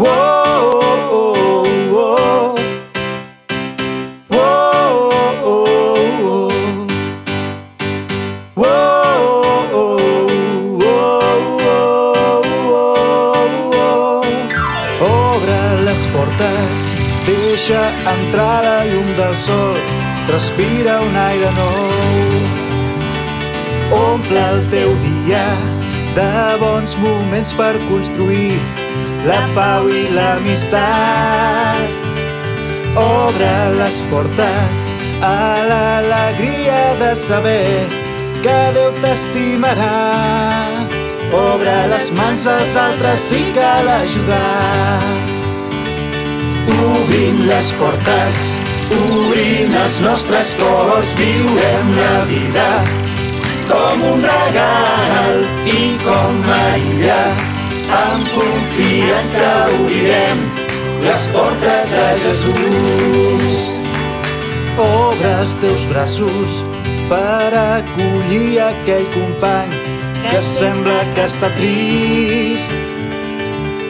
Obre les portes, deixa entrar la llum del sol, respira un aire nou. Omple el teu dia de bons moments per construir la pau i l'amistat. Obre les portes a l'alegria de saber que Déu t'estimarà. Obre les mans als altres si cal ajudar. Obrint les portes, obrint els nostres cors, viurem la vida com un regal i com Maria. Amb confiança obrirem les portes a Jesús. Obre els teus braços per acollir aquell company que sembla que està trist.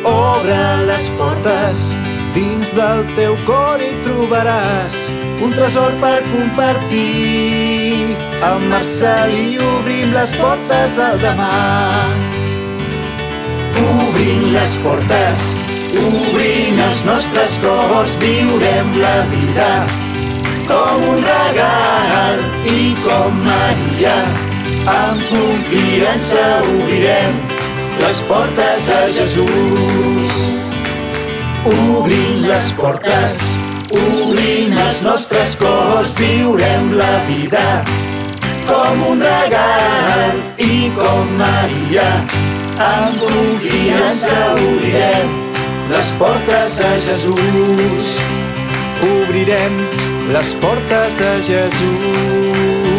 Obre les portes, dins del teu cor hi trobaràs un tresor per compartir. Amb Marcel i obrim les portes al demà. Obrint les portes, obrint els nostres cors, viurem la vida com un regal i com Maria. Amb confiança obrirem les portes a Jesús. Obrint les portes, obrint els nostres cors, viurem la vida com un regal i com Maria. Amb confiança obrirem les portes a Jesús. Obrirem les portes a Jesús.